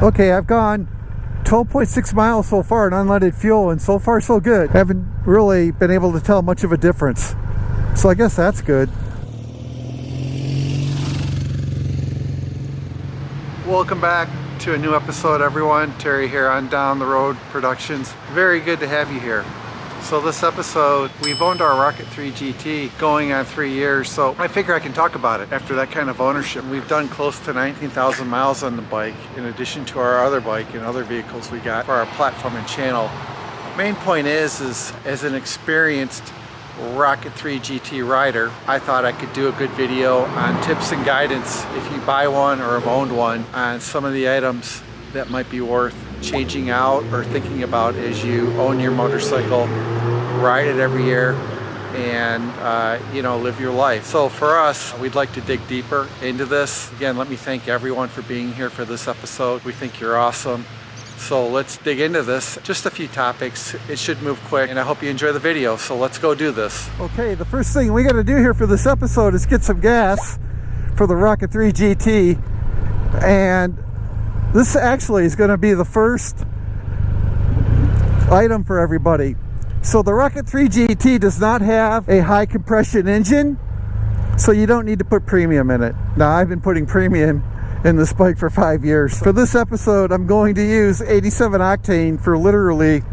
Okay, I've gone 12.6 miles so far in unleaded fuel, and so far so good. Haven't really been able to tell much of a difference, so I guess that's good. Welcome back to a new episode, everyone. Terry here on Down the Road Productions. Very good to have you here. So this episode, we've owned our Rocket 3 GT going on 3 years, so I figure I can talk about it after that kind of ownership. We've done close to 19,000 miles on the bike, in addition to our other bike and other vehicles we got for our platform and channel. Main point is as an experienced Rocket 3 GT rider, I thought I could do a good video on tips and guidance if you buy one or have owned one, on some of the items that might be worth changing out or thinking about as you own your motorcycle, ride it every year, and live your life. So for us, we'd like to dig deeper into this. Again, let me thank everyone for being here for this episode. We think you're awesome. So let's dig into this. Just a few topics. It should move quick, and I hope you enjoy the video. So let's go do this. Okay, the first thing we got to do here for this episode is get some gas for the Rocket 3 GT. And this actually is going to be the first item for everybody. So the Rocket 3 GT does not have a high compression engine, so you don't need to put premium in it. Now, I've been putting premium in this bike for 5 years. For this episode, I'm going to use 87 octane for literally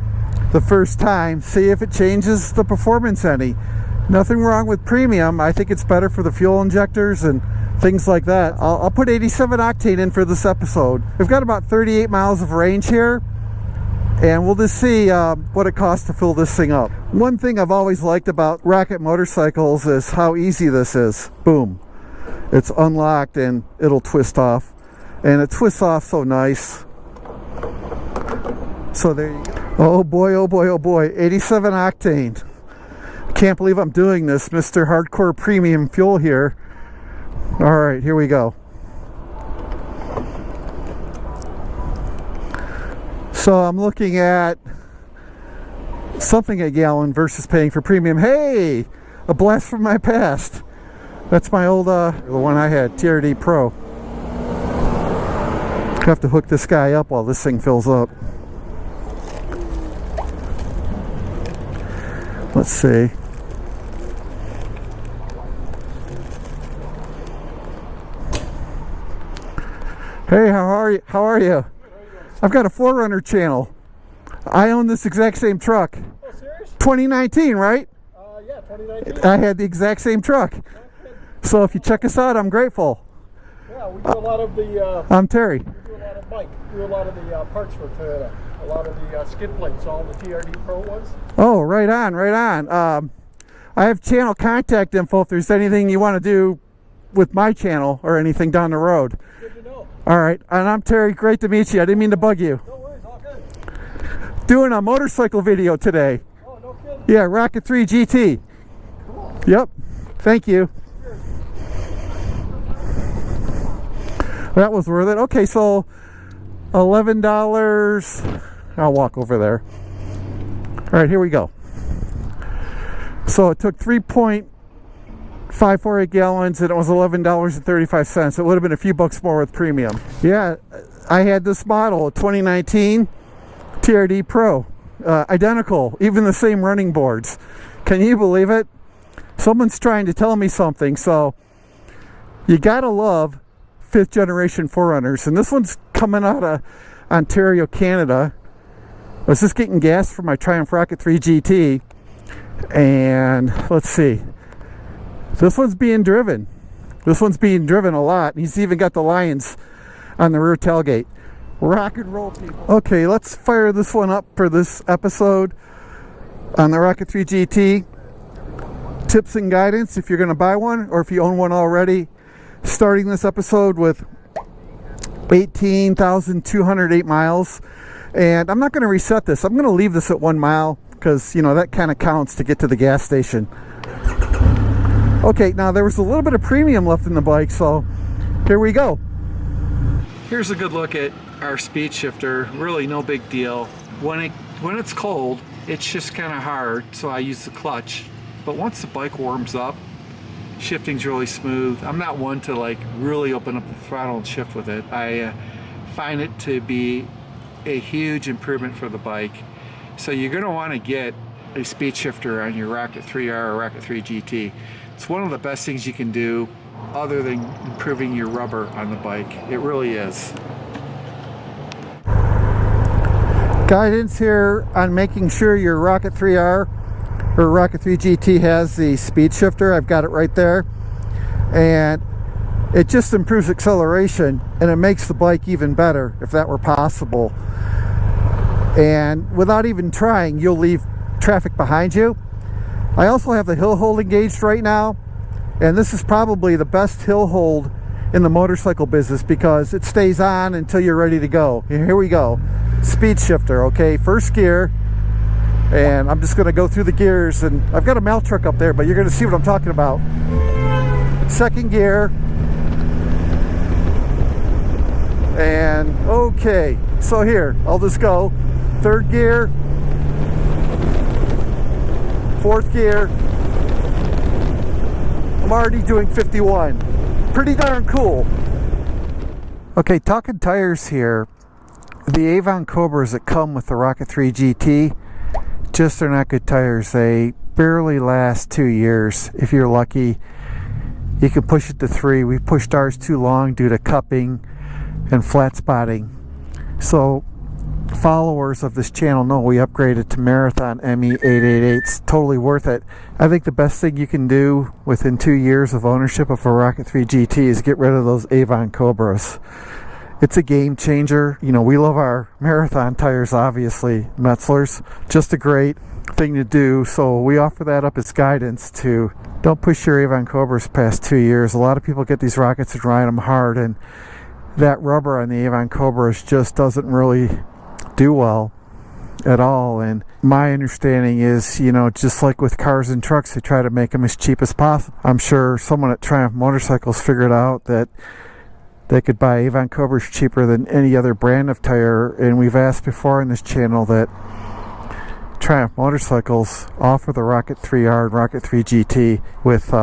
the first time, see if it changes the performance any. Nothing wrong with premium. I think it's better for the fuel injectors and things like that. I'll put 87 octane in for this episode. We've got about 38 miles of range here, and we'll just see what it costs to fill this thing up. One thing I've always liked about Rocket motorcycles is how easy this is. Boom. It's unlocked and it'll twist off. And it twists off so nice. So there you go. Oh boy, oh boy, oh boy. 87 octane. Can't believe I'm doing this, Mr. Hardcore Premium Fuel here. Alright, here we go. So I'm looking at something a gallon versus paying for premium. Hey! A blast from my past. That's my old, the one I had, TRD Pro. Have to hook this guy up while this thing fills up. Let's see. Hey, how are you? How are you? I've got a 4Runner channel. I own this exact same truck. Oh, serious? 2019, right? Yeah, 2019. I had the exact same truck. So if you check us out, I'm grateful. Yeah, we do a lot of the... I'm Terry. We do a lot of bike. We do a lot of the parts for Toyota. A lot of the skid plates, all the TRD Pro ones. Oh, right on, right on. I have channel contact info if there's anything you want to do with my channel or anything down the road. Good to know. All right, and I'm Terry. Great to meet you. I didn't mean to bug you. No worries, all good. Doing a motorcycle video today. Oh, no kidding. Yeah, Rocket 3 GT. Cool. Yep. Thank you. That was worth it. Okay, so $11. I'll walk over there. All right, here we go. So it took 3.548 gallons, and it was $11.35. It would have been a few bucks more with premium. Yeah, I had this model, 2019 TRD Pro. Identical, even the same running boards. Can you believe it? Someone's trying to tell me something, so you gotta love 5th generation 4Runners, and this one's coming out of Ontario, Canada. I was just getting gas for my Triumph Rocket 3 GT, and let's see, this one's being driven. This one's being driven a lot. He's even got the lions on the rear tailgate. Rock and roll, people. Okay, let's fire this one up for this episode on the Rocket 3 GT. Tips and guidance if you're going to buy one, or if you own one already. Starting this episode with 18,208 miles, and I'm not going to reset this. I'm going to leave this at 1 mile because, you know, that kind of counts to get to the gas station. Okay, now there was a little bit of premium left in the bike, so here we go. Here's a good look at our speed shifter. Really no big deal. When it's cold, it's just kind of hard, so I use the clutch. But once the bike warms up, shifting's really smooth. I'm not one to like really open up the throttle and shift with it. I find it to be a huge improvement for the bike. So you're going to want to get a speed shifter on your Rocket 3R or Rocket 3 GT. It's one of the best things you can do other than improving your rubber on the bike. It really is. Guidance here on making sure your Rocket 3R or Rocket 3 GT has the speed shifter. I've got it right there, and it just improves acceleration and it makes the bike even better if that were possible. And without even trying, you'll leave traffic behind you. I also have the hill hold engaged right now, and this is probably the best hill hold in the motorcycle business because it stays on until you're ready to go. Here we go. Speed shifter, okay, first gear, and I'm just going to go through the gears, and I've got a mail truck up there, but you're going to see what I'm talking about. Second gear, and okay, so here, I'll just go third gear, fourth gear. I'm already doing 51. Pretty darn cool. Okay, talking tires here. The Avon Cobras that come with the Rocket 3 GT just are not good tires. They barely last 2 years. If you're lucky, you can push it to 3. We pushed ours too long due to cupping and flat spotting. So followers of this channel know we upgraded to Marathon ME888s. Totally worth it. I think the best thing you can do within 2 years of ownership of a Rocket 3 GT is get rid of those Avon Cobras. It's a game changer. You know, we love our Marathon tires, obviously, Metzler's. Just a great thing to do. So we offer that up as guidance to don't push your Avon Cobras past 2 years. A lot of people get these Rockets and ride them hard, and that rubber on the Avon Cobras just doesn't really do well at all. And my understanding is, you know, just like with cars and trucks, they try to make them as cheap as possible. I'm sure someone at Triumph Motorcycles figured out that they could buy Avon Cobras cheaper than any other brand of tire, and we've asked before on this channel that Triumph Motorcycles offer the Rocket 3R and Rocket 3 GT with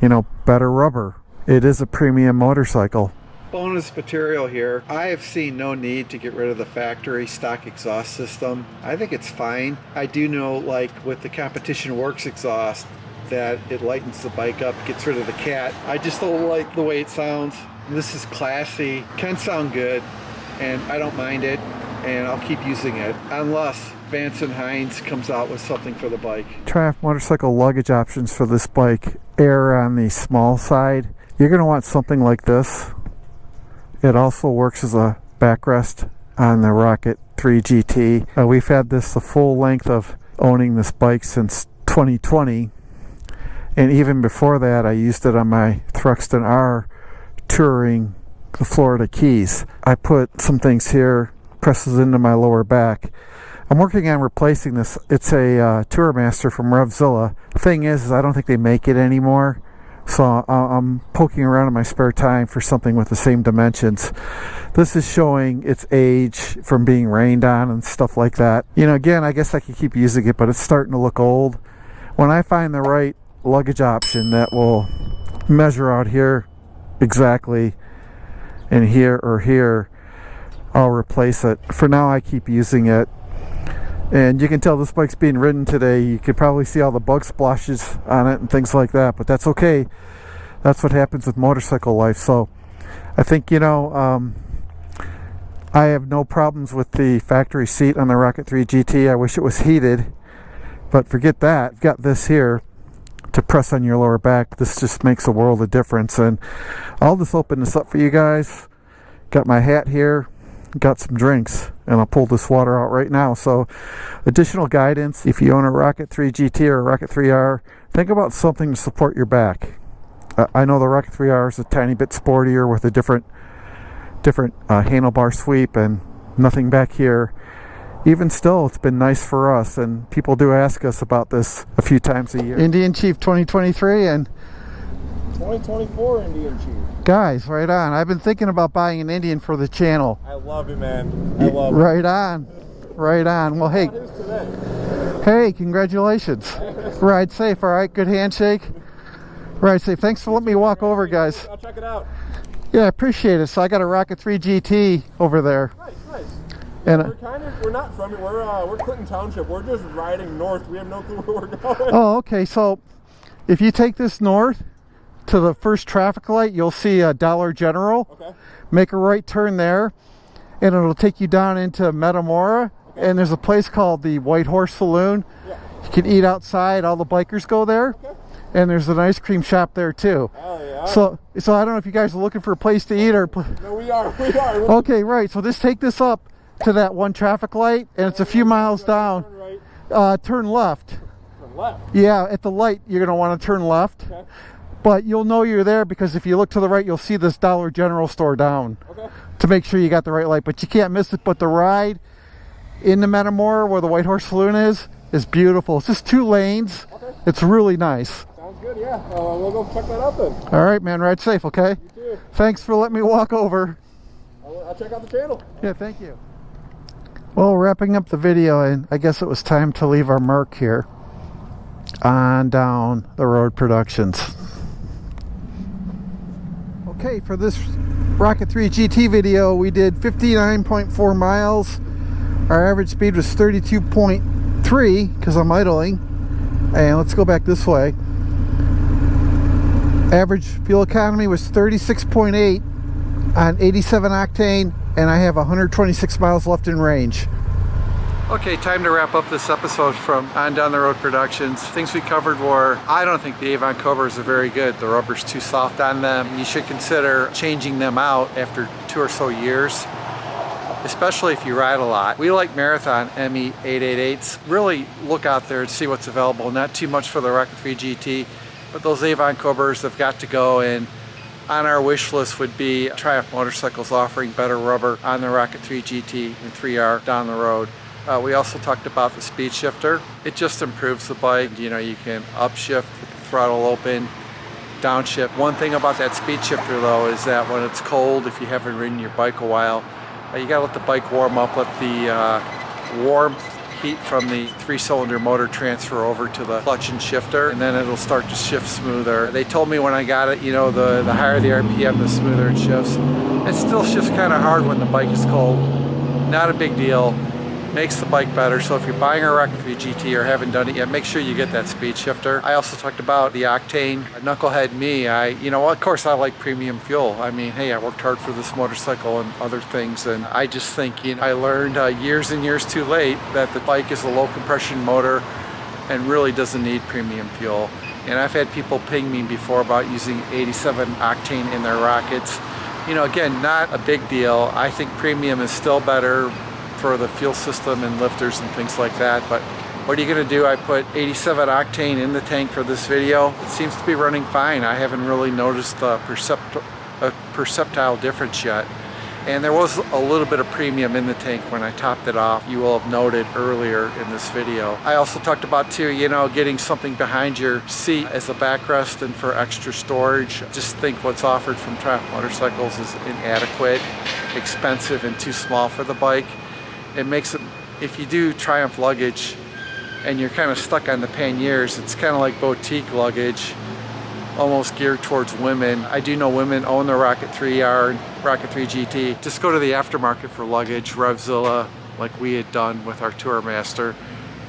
you know, better rubber. It is a premium motorcycle. Bonus material here. I have seen no need to get rid of the factory stock exhaust system. I think it's fine. I do know, like with the Competition Works exhaust, that it lightens the bike up, gets rid of the cat. I just don't like the way it sounds. This is classy, can sound good, and I don't mind it, and I'll keep using it unless Vance & Hines comes out with something for the bike. Triumph Motorcycle luggage options for this bike err on the small side. You're going to want something like this. It also works as a backrest on the Rocket 3 GT. We've had this the full length of owning this bike since 2020, and even before that I used it on my Thruxton R touring the Florida Keys. I put some things here, presses into my lower back. I'm working on replacing this. It's a Tourmaster from Revzilla. The thing is I don't think they make it anymore, so I'm poking around in my spare time for something with the same dimensions. This is showing its age from being rained on and stuff like that. You know, again, I guess I could keep using it, but it's starting to look old. When I find the right luggage option that will measure out here exactly, and here or here, I'll replace it. For now I keep using it, and you can tell this bike's being ridden today. You could probably see all the bug splashes on it and things like that, but that's okay. That's what happens with motorcycle life. So I think, you know, I have no problems with the factory seat on the Rocket 3 GT. I wish it was heated, but forget that. I've got this here to press on your lower back. This just makes a world of difference. And I'll just open this up for you guys. Got my hat here, got some drinks, and I'll pull this water out right now. So additional guidance: if you own a Rocket 3 GT or a Rocket 3R, think about something to support your back. I know the Rocket 3R is a tiny bit sportier with a different handlebar sweep and nothing back here. Even still, it's been nice for us, and people do ask us about this a few times a year. Indian Chief 2023 and 2024 Indian Chief. Guys, right on. I've been thinking about buying an Indian for the channel. I love it, man. I love it. Right on. Right on. Well, hey. Hey, congratulations. Ride safe, all right? Good handshake. Ride safe. Thanks for letting me walk over, guys. I'll check it out. Yeah, I appreciate it. So I got a Rocket 3 GT over there. Nice. And We're not from it. We're Clinton Township. We're just riding north. We have no clue where we're going. oh, okay. So if you take this north to the first traffic light, you'll see a Dollar General. Okay. Make a right turn there, and it'll take you down into Metamora. Okay. And there's a place called the White Horse Saloon. Yeah. You can eat outside. All the bikers go there. Okay. And there's an ice cream shop there too. Oh yeah. So I don't know if you guys are looking for a place to eat or. No, we are. Okay, right. So just take this up to that one traffic light, and it's a few miles down. Turn right. Turn left. Turn left. Yeah, at the light you're gonna want to turn left. Okay. But you'll know you're there because if you look to the right, you'll see this Dollar General store down. Okay. To make sure you got the right light, but you can't miss it. But the ride in the Metamora where the White Horse Saloon is beautiful. It's just 2 lanes. Okay. It's really nice. Sounds good, yeah. We'll go check that out then. All right, man. Ride safe, okay? You too. Thanks for letting me walk over. I'll check out the channel. Yeah, thank you. Well, wrapping up the video, and I guess it was time to leave our mark here on down the road productions. Okay, for this Rocket 3 GT video, we did 59.4 miles. Our average speed was 32.3 because I'm idling. And let's go back this way. Average fuel economy was 36.8 on 87 octane, and I have 126 miles left in range. Okay, time to wrap up this episode from On Down the Road Productions. Things we covered were, I don't think the Avon Cobras are very good. The rubber's too soft on them. You should consider changing them out after 2 or so years, especially if you ride a lot. We like Marathon ME 888s. Really look out there and see what's available. Not too much for the Rocket 3 GT, but those Avon Cobras have got to go. And on our wish list would be Triumph Motorcycles offering better rubber on the Rocket 3 GT and 3R down the road. We also talked about the speed shifter. It just improves the bike. You know, you can upshift with the throttle open, downshift. One thing about that speed shifter though is that when it's cold, if you haven't ridden your bike a while, you gotta let the bike warm up, let the warm heat from the 3-cylinder motor transfer over to the clutch and shifter, and then it'll start to shift smoother. They told me when I got it, you know, the higher the RPM, the smoother it shifts. It still shifts kind of hard when the bike is cold. Not a big deal. Makes the bike better. So if you're buying a Rocket 3 GT or haven't done it yet, make sure you get that speed shifter. I also talked about the octane. Knucklehead me, you know, of course I like premium fuel. I mean, hey, I worked hard for this motorcycle and other things, and I just think, you know, I learned years and years too late that the bike is a low compression motor and really doesn't need premium fuel. And I've had people ping me before about using 87 octane in their Rockets. You know, again, not a big deal. I think premium is still better for the fuel system and lifters and things like that, but what are you going to do? I put 87 octane in the tank for this video. It seems to be running fine. I haven't really noticed a perceptile difference yet, and there was a little bit of premium in the tank when I topped it off. You will have noted earlier in this video. I also talked about too, you know, getting something behind your seat as a backrest and for extra storage. Just think what's offered from Triumph Motorcycles is inadequate, expensive, and too small for the bike. It makes it, if you do Triumph luggage and you're kind of stuck on the panniers, it's kind of like boutique luggage, almost geared towards women. I do know women own the Rocket 3R and Rocket 3 GT. Just go to the aftermarket for luggage, Revzilla, like we had done with our Tourmaster,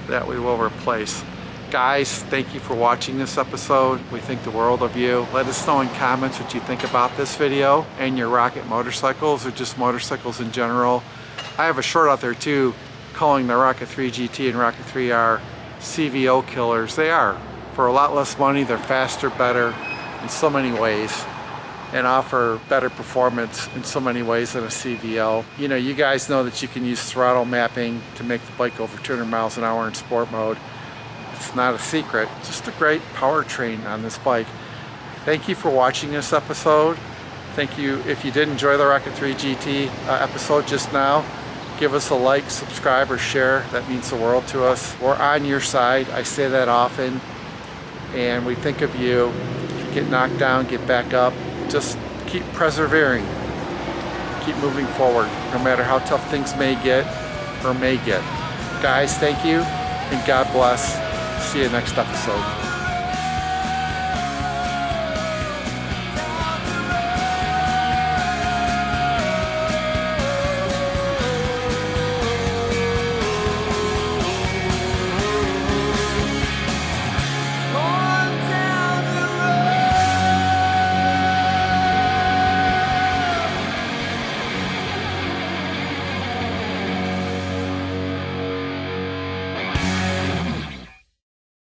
that we will replace. Guys, thank you for watching this episode. We think the world of you. Let us know in comments what you think about this video and your Rocket motorcycles or just motorcycles in general. I have a short out there too calling the Rocket 3 GT and Rocket 3R CVO killers. They are. For a lot less money, they're faster, better in so many ways, and offer better performance in so many ways than a CVO. You know, you guys know that you can use throttle mapping to make the bike over 200 miles an hour in sport mode. It's not a secret. It's just a great powertrain on this bike. Thank you for watching this episode. Thank you. If you did enjoy the Rocket 3 GT episode just now, give us a like, subscribe, or share. That means the world to us. We're on your side. I say that often, and we think of you. If you get knocked down, get back up. Just keep persevering. Keep moving forward, no matter how tough things may get or may get. Guys, thank you, and God bless. See you next episode.